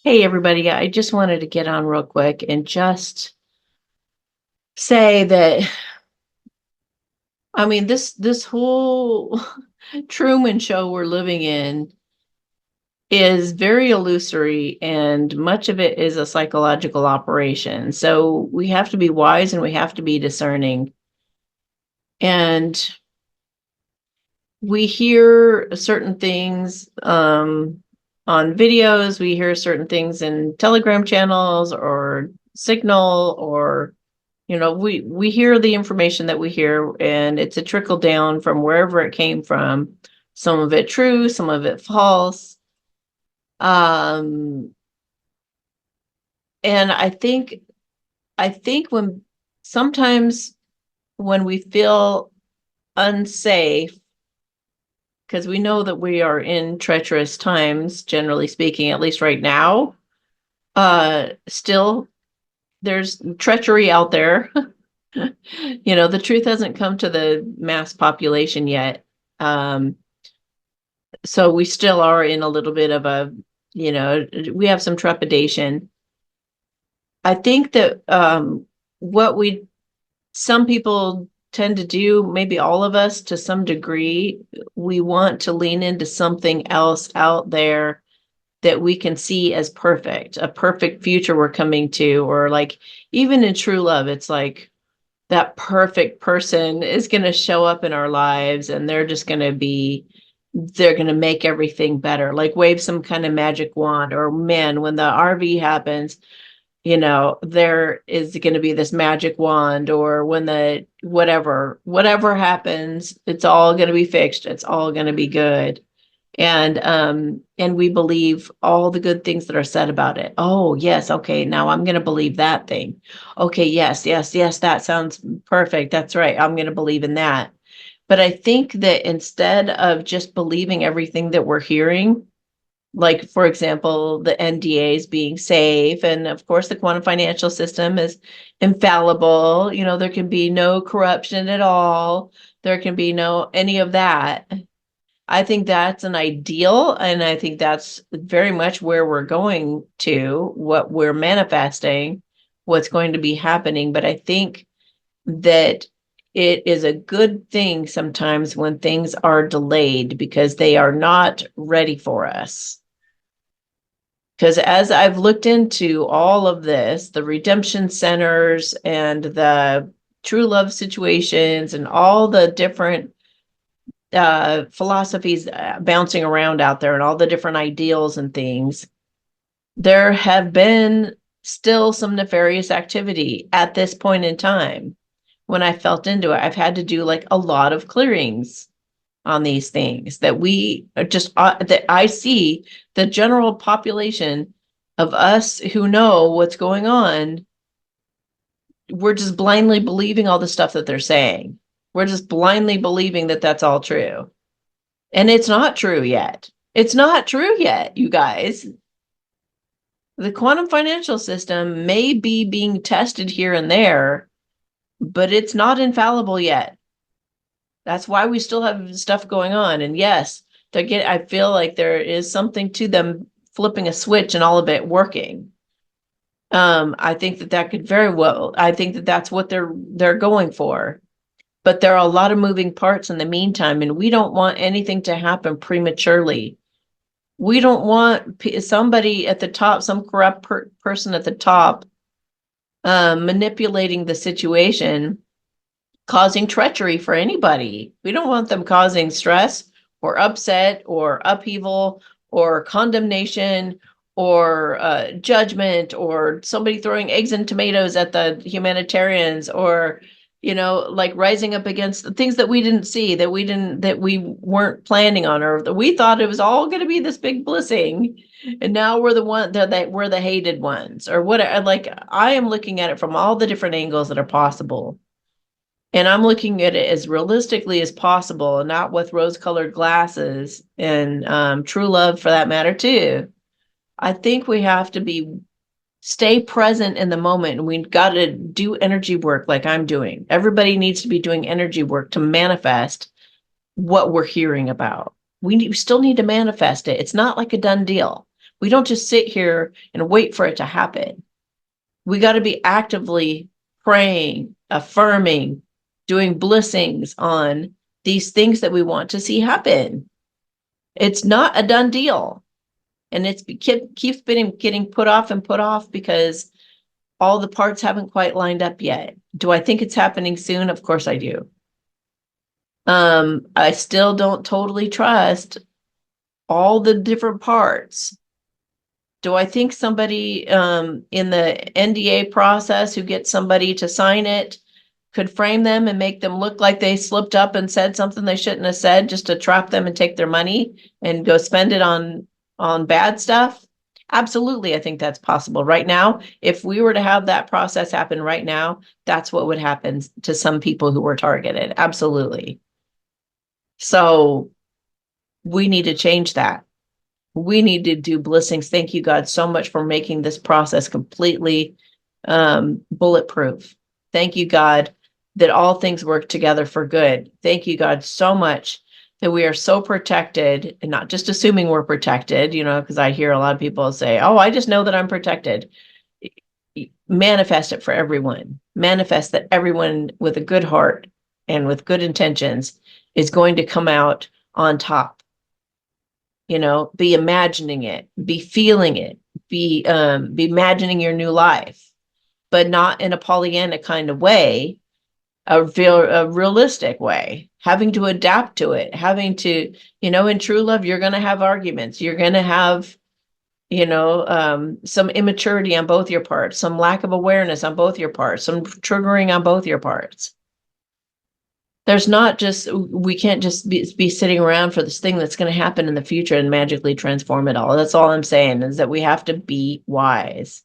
Hey, everybody. I just wanted to get on real quick and just say that, this whole Truman Show we're living in is very illusory, and much of it is a psychological operation. So we have to be wise and we have to be discerning. And we hear certain things on videos, we hear certain things in Telegram channels or Signal, or we hear the information that we hear, and it's a trickle down from wherever it came from. Some of it true, some of it false. Um, and I think when sometimes when we feel unsafe, because we know that we are in treacherous times, generally speaking, at least right now, still there's treachery out there. The truth hasn't come to the mass population yet. Um, so we still are in a little bit of we have some trepidation. I think that what some people tend to do, maybe all of us to some degree, we want to lean into something else out there that we can see as perfect, a perfect future we're coming to, or like even in true love, it's like that perfect person is going to show up in our lives, and they're going to make everything better, like wave some kind of magic wand. Or man, when the RV happens, there is going to be this magic wand. Or when the whatever happens, it's all going to be fixed, it's all going to be good. And we believe all the good things that are said about it. Oh yes, okay, now I'm going to believe that thing. Okay, yes, yes, yes, that sounds perfect, that's right, I'm going to believe in that. But I think that instead of just believing everything that we're hearing, like for example the NDAs being safe, and of course the quantum financial system is infallible, there can be no corruption at all, there can be no any of that. I think that's an ideal, and I think that's very much where we're going to, what we're manifesting, what's going to be happening. But I think that it is a good thing sometimes when things are delayed because they are not ready for us. Because as I've looked into all of this, the redemption centers and the true love situations and all the different philosophies bouncing around out there and all the different ideals and things, there have been still some nefarious activity at this point in time. When I felt into it, I've had to do like a lot of clearings on these things that we are just that I see the general population of us who know what's going on. We're just blindly believing all the stuff that they're saying. We're just blindly believing that that's all true. And it's not true yet. It's not true yet, you guys. The quantum financial system may be being tested here and there, but it's not infallible yet. That's why we still have stuff going on. And yes, I feel like there is something to them flipping a switch and all of it working. I think that could very well, I think that that's what they're going for. But there are a lot of moving parts in the meantime, and we don't want anything to happen prematurely. We don't want somebody at the top, some corrupt person at the top, manipulating the situation, causing treachery for anybody. We don't want them causing stress or upset or upheaval or condemnation or judgment, or somebody throwing eggs and tomatoes at the humanitarians, or like rising up against the things that we didn't see, that we weren't planning on, or that we thought it was all going to be this big blissing, and now we're the one that we're the hated ones, or what. Like, I am looking at it from all the different angles that are possible, and I'm looking at it as realistically as possible, and not with rose-colored glasses, and true love for that matter too. I think we have to stay present in the moment, and we've got to do energy work like I'm doing. Everybody needs to be doing energy work to manifest what we're hearing about. We still need to manifest it. It's not like a done deal. We don't just sit here and wait for it to happen. We got to be actively praying, affirming, doing blessings on these things that we want to see happen. It's not a done deal. And it's keeps getting put off because all the parts haven't quite lined up yet. Do I think it's happening soon? Of course I do. I still don't totally trust all the different parts. Do I think somebody in the NDA process who gets somebody to sign it could frame them and make them look like they slipped up and said something they shouldn't have said just to trap them and take their money and go spend it on bad stuff? Absolutely, I think that's possible. Right now, if we were to have that process happen right now, that's what would happen to some people who were targeted. Absolutely. So we need to change that. We need to do blessings. Thank you, God, so much for making this process completely bulletproof. Thank you, God, that all things work together for good. Thank you, God, so much that we are so protected, and not just assuming we're protected, because I hear a lot of people say, oh, I just know that I'm protected. Manifest it for everyone. Manifest that everyone with a good heart and with good intentions is going to come out on top. Be imagining it, be feeling it, be imagining your new life, but not in a Pollyanna kind of way, a realistic way, having to adapt to it, having to, in true love, you're going to have arguments. You're going to have, some immaturity on both your parts, some lack of awareness on both your parts, some triggering on both your parts. We can't just be sitting around for this thing that's going to happen in the future and magically transform it all. That's all I'm saying, is that we have to be wise.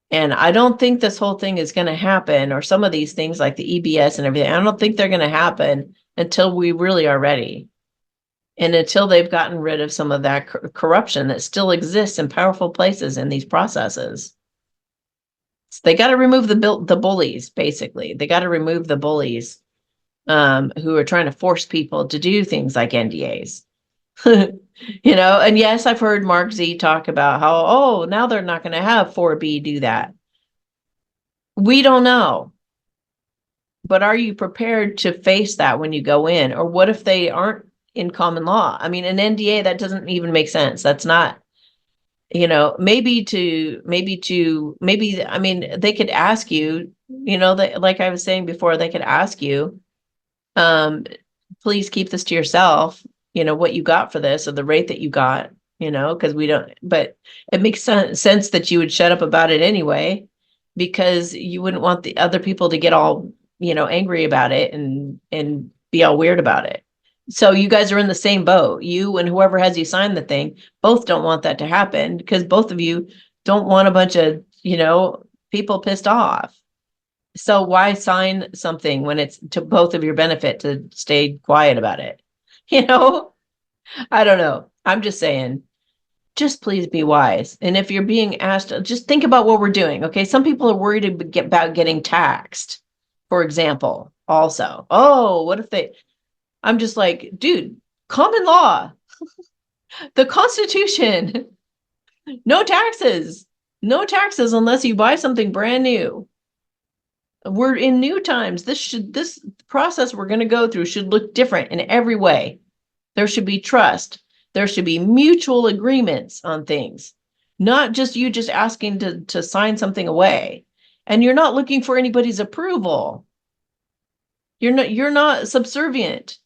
And I don't think this whole thing is going to happen, or some of these things like the EBS and everything, I don't think they're going to happen until we really are ready. And until they've gotten rid of some of that corruption that still exists in powerful places in these processes. So they got to remove the bullies, basically. They got to remove the bullies who are trying to force people to do things like NDAs. And yes, I've heard Mark Z talk about how, now they're not going to have 4B do that. We don't know. But are you prepared to face that when you go in? Or what if they aren't in common law? I mean, an NDA, that doesn't even make sense. That's not, maybe, I mean, they could ask you, like I was saying before, they could ask you, please keep this to yourself, what you got for this, or the rate that you got, because we don't, but it makes sense that you would shut up about it anyway, because you wouldn't want the other people to get all, angry about it and be all weird about it. So you guys are in the same boat. You and whoever has you sign the thing both don't want that to happen, because both of you don't want a bunch of, people pissed off. So why sign something when it's to both of your benefit to stay quiet about it? I don't know. I'm just saying, just please be wise. And if you're being asked, just think about what we're doing. Okay. Some people are worried about getting taxed, for example, also. Oh, what if I'm just like, dude, common law, the Constitution, no taxes unless you buy something brand new. We're in new times. This process we're going to go through should look different in every way. There should be trust. There should be mutual agreements on things, not just you just asking to sign something away. And you're not looking for anybody's approval. You're not subservient.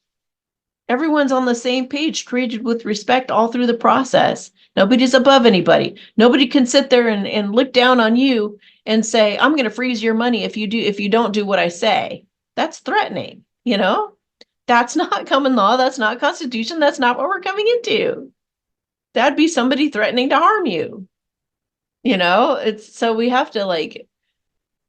Everyone's on the same page, created with respect all through the process. Nobody's above anybody. Nobody can sit there and look down on you and say, I'm going to freeze your money if you don't do what I say. That's threatening, That's not common law. That's not Constitution. That's not what we're coming into. That'd be somebody threatening to harm you. So we have to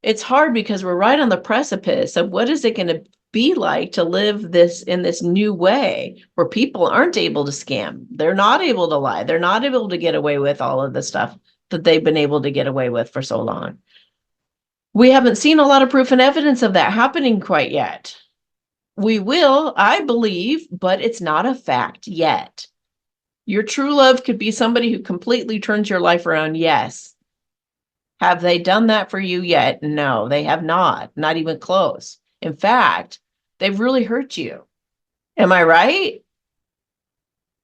it's hard because we're right on the precipice of what is it going to be like to live this in this new way where people aren't able to scam. They're not able to lie. They're not able to get away with all of the stuff that they've been able to get away with for so long. We haven't seen a lot of proof and evidence of that happening quite yet. We will, I believe, but it's not a fact yet. Your true love could be somebody who completely turns your life around. Yes. Have they done that for you yet? No, they have not. Not even close. In fact, they've really hurt you. Am I right?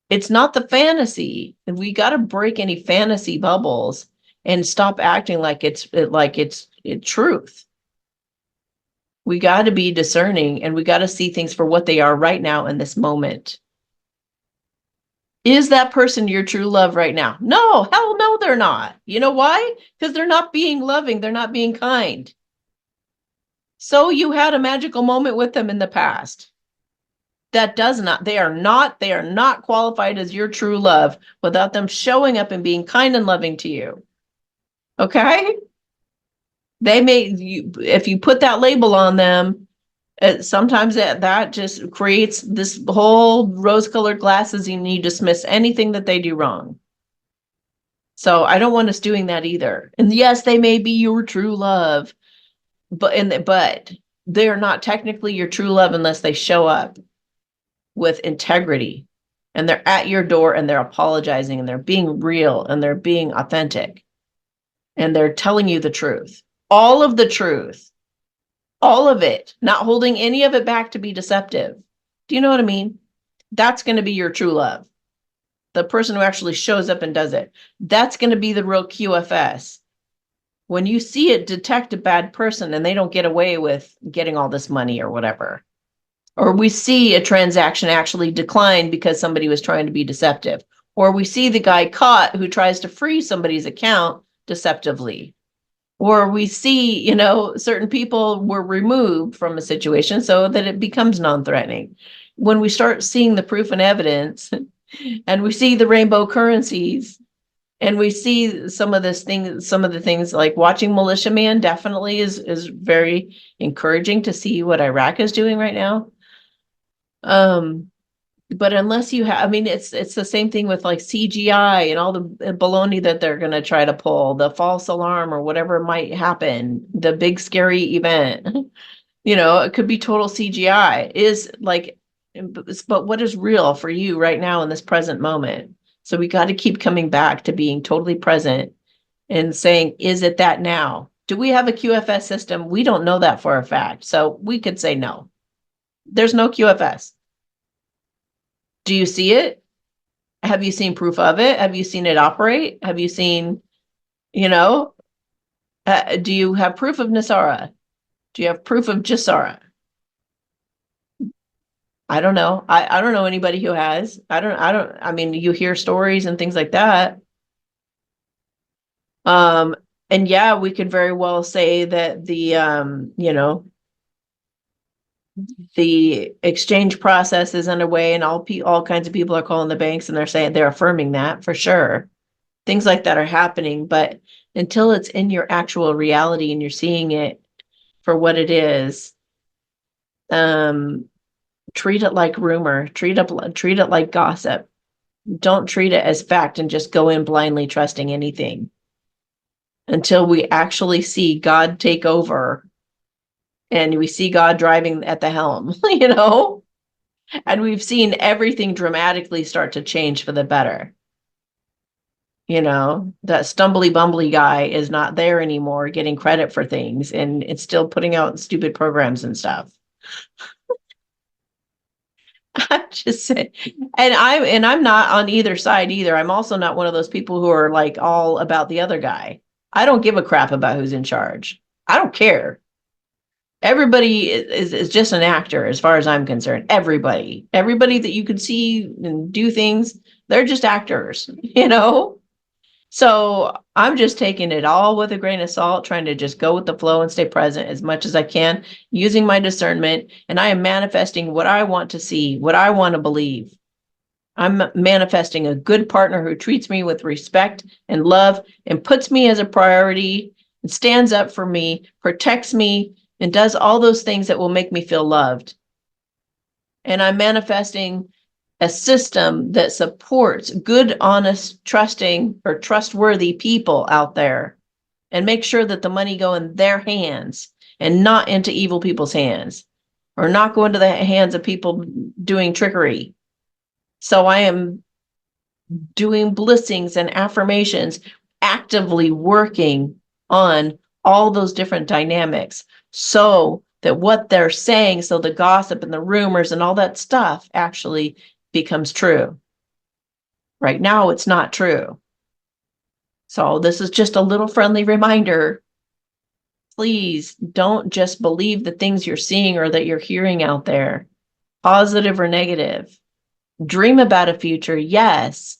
It's not the fantasy. We got to break any fantasy bubbles and stop acting like it's truth. We got to be discerning, and we got to see things for what they are right now in this moment. Is that person your true love right now? No, hell no, they're not. You know why? Because they're not being loving. They're not being kind. So you had a magical moment with them in the past. That does not, they are not qualified as your true love without them showing up and being kind and loving to you. Okay? They may, if you put that label on them, sometimes that just creates this whole rose-colored glasses. You need to dismiss anything that they do wrong. So I don't want us doing that either. And yes, they may be your true love, but they're not technically your true love unless they show up with integrity, and they're at your door, and they're apologizing, and they're being real, and they're being authentic, and they're telling you the truth, all of the truth, all of it, not holding any of it back to be deceptive. Do you know what I mean? That's going to be your true love. The person who actually shows up and does it. That's going to be the real QFS. When you see it, detect a bad person and they don't get away with getting all this money or whatever. Or we see a transaction actually decline because somebody was trying to be deceptive. Or we see the guy caught who tries to freeze somebody's account deceptively. Or we see, certain people were removed from a situation so that it becomes non-threatening. When we start seeing the proof and evidence, and we see the rainbow currencies, and we see some of the things like watching Militia Man definitely is very encouraging to see what Iraq is doing right now. But unless you have, I mean, it's the same thing with like CGI and all the baloney that they're going to try to pull, the false alarm or whatever might happen, the big scary event, it could be total CGI is like, but what is real for you right now in this present moment? So we got to keep coming back to being totally present and saying, is it that now? Do we have a QFS system? We don't know that for a fact. So we could say no. There's no QFS. Do you see it? Have you seen proof of it? Have you seen it operate? Have you seen, do you have proof of Nasara? Do you have proof of Jasara? I don't know. I don't know anybody who has. I mean, you hear stories and things like that. And yeah, we could very well say that the exchange process is underway, and all kinds of people are calling the banks, and they're affirming that for sure. Things like that are happening, but until it's in your actual reality and you're seeing it for what it is, treat it like rumor, treat it like gossip. Don't treat it as fact and just go in blindly trusting anything until we actually see God take over and we see God driving at the helm, and we've seen everything dramatically start to change for the better. That stumbly bumbly guy is not there anymore getting credit for things, and it's still putting out stupid programs and stuff. I'm just saying, and I'm not on either side either. I'm also not one of those people who are like all about the other guy. I don't give a crap about who's in charge. I don't care. Everybody is just an actor as far as I'm concerned. Everybody that you could see and do things, they're just actors, So I'm just taking it all with a grain of salt, trying to just go with the flow and stay present as much as I can, using my discernment. And I am manifesting what I want to see, what I want to believe. I'm manifesting a good partner who treats me with respect and love and puts me as a priority and stands up for me, protects me, and does all those things that will make me feel loved. And I'm manifesting a system that supports good, honest, trusting, or trustworthy people out there, and make sure that the money go in their hands and not into evil people's hands, or not go into the hands of people doing trickery. So I am doing blissings and affirmations, actively working on all those different dynamics so that what they're saying, so the gossip and the rumors and all that stuff actually becomes true. Right now, it's not true. So this is just a little friendly reminder. Please don't just believe the things you're seeing or that you're hearing out there, positive or negative. Dream about a future, yes.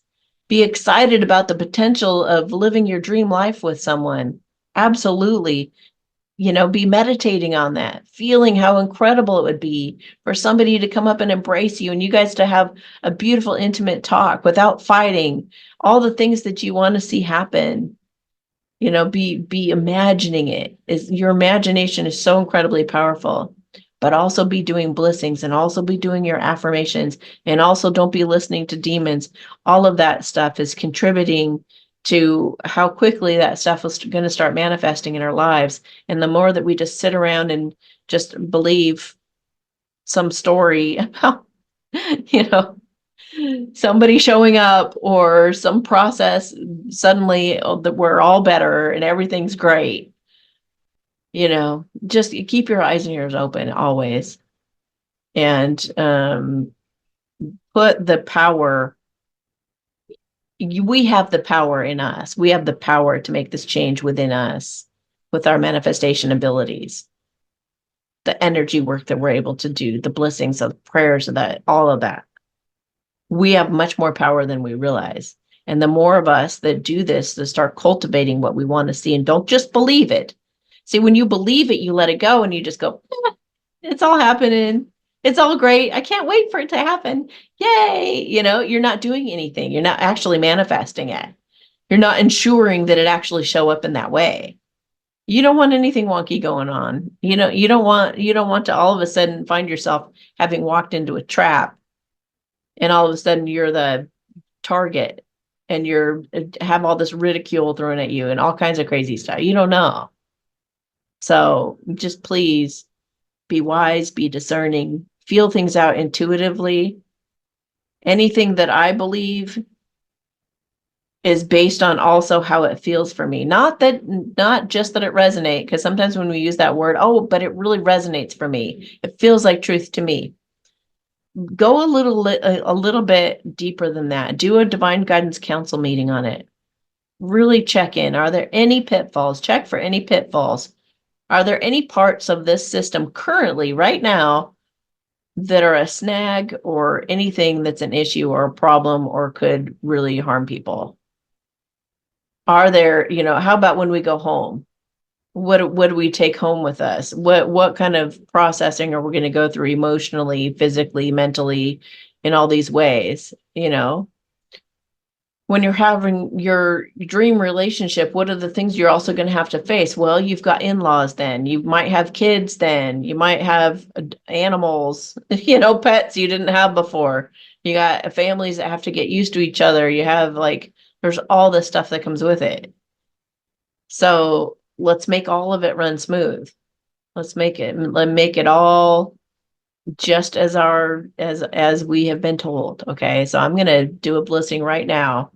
Be excited about the potential of living your dream life with someone. Absolutely. Be meditating on that, feeling how incredible it would be for somebody to come up and embrace you and you guys to have a beautiful, intimate talk without fighting, all the things that you want to see happen. Be imagining it. Your imagination is so incredibly powerful. But also be doing blessings and also be doing your affirmations and also don't be listening to demons. All of that stuff is contributing to how quickly that stuff is going to start manifesting in our lives. And the more that we just sit around and just believe some story about, you know, somebody showing up or some process, suddenly that we're all better and everything's great. Just keep your eyes and ears open always. And put the power, we have the power in us. We have the power to make this change within us with our manifestation abilities, the energy work that we're able to do, the blessings of prayers of that, all of that. We have much more power than we realize. And the more of us that do this, to start cultivating what we want to see and don't just believe it. See, when you believe it, you let it go and you just go, it's all happening. It's all great. I can't wait for it to happen. Yay. You're not doing anything. You're not actually manifesting it. You're not ensuring that it actually show up in that way. You don't want anything wonky going on. You don't want to all of a sudden find yourself having walked into a trap and all of a sudden you're the target and you're have all this ridicule thrown at you and all kinds of crazy stuff. You don't know. So just please be wise, be discerning, feel things out intuitively. Anything that I believe is based on also how it feels for me. Not just that it resonates, because sometimes when we use that word, but it really resonates for me. It feels like truth to me. Go a little bit deeper than that. Do a divine guidance council meeting on it. Really check in. Are there any pitfalls? Check for any pitfalls. Are there any parts of this system currently, right now, that are a snag or anything that's an issue or a problem or could really harm people? Are there, how about when we go home? What do we take home with us? What kind of processing are we going to go through emotionally, physically, mentally, in all these ways? When you're having your dream relationship, what are the things you're also going to have to face? Well, you've got in-laws then. You might have kids then. You might have animals, pets you didn't have before. You got families that have to get used to each other. You have there's all this stuff that comes with it. So let's make all of it run smooth. Let's make it all just as we have been told. Okay. So I'm going to do a blessing right now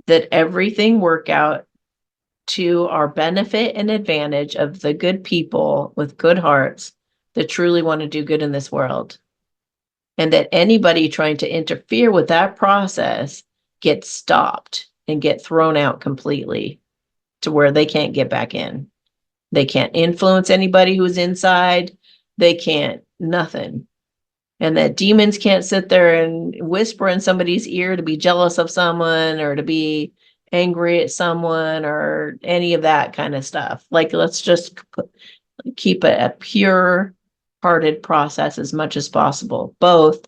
that everything work out to our benefit and advantage of the good people with good hearts that truly want to do good in this world. And that anybody trying to interfere with that process gets stopped and get thrown out completely to where they can't get back in. They can't influence anybody who's inside. They can't, nothing. And that demons can't sit there and whisper in somebody's ear to be jealous of someone or to be angry at someone or any of that kind of stuff. Let's just keep it a pure hearted process as much as possible, both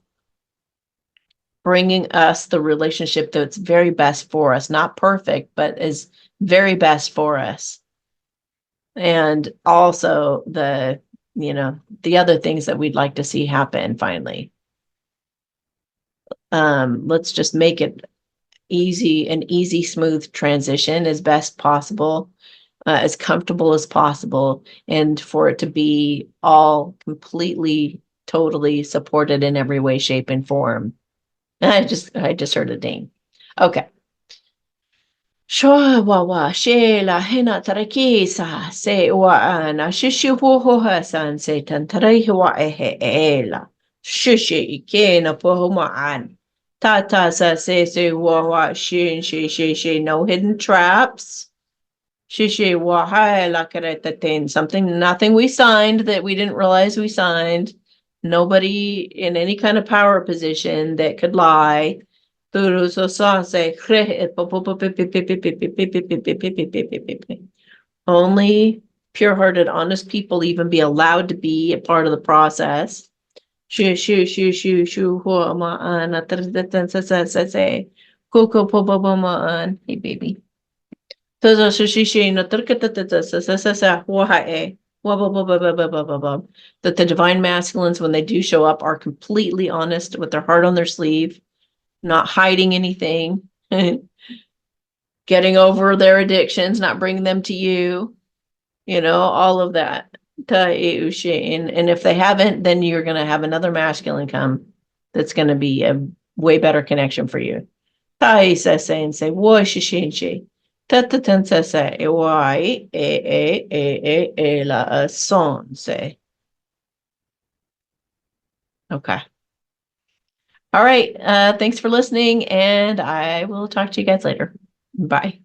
bringing us the relationship that's very best for us, not perfect, but is very best for us. And also the other things that we'd like to see happen finally. Let's just make it an easy, smooth transition as best possible, as comfortable as possible, and for it to be all completely, totally supported in every way, shape, and form. I just heard a ding. Okay. Shwa wa wa she la hena tarakisa se wa ana shishu ho ho hasan se tantarai wa ehe ela shishi ike na po ma an ta ta sa se wa wa shin she no hidden traps shishi wa hai la kareta ten something nothing we signed that we didn't realize we signed, nobody in any kind of power position that could lie. Only pure-hearted, honest people even be allowed to be a part of the process. Shoo, shoo, shoo, shoo, shoo, hua, ma, an, a, tar, ta, ta, sa, sa, sa, say. Coco, po, po, po, ma, an. Hey, baby. Ta, ta, shoo, shoo, shoo, na, tar, ka, ta, ta, ta, sa, sa, sa, sa, hua, ha, eh. Wah, ba, ba, ba, ba, ba, ba, ba, ba. That the divine masculines, when they do show up, are completely honest with their heart on their sleeve, not hiding anything, getting over their addictions, not bringing them to you, all of that. And if they haven't, then you're going to have another masculine come that's going to be a way better connection for you. Tai sese and say, wo shishinshi. Tatan sese, wai, la son say. Okay. All right. Thanks for listening, and I will talk to you guys later. Bye.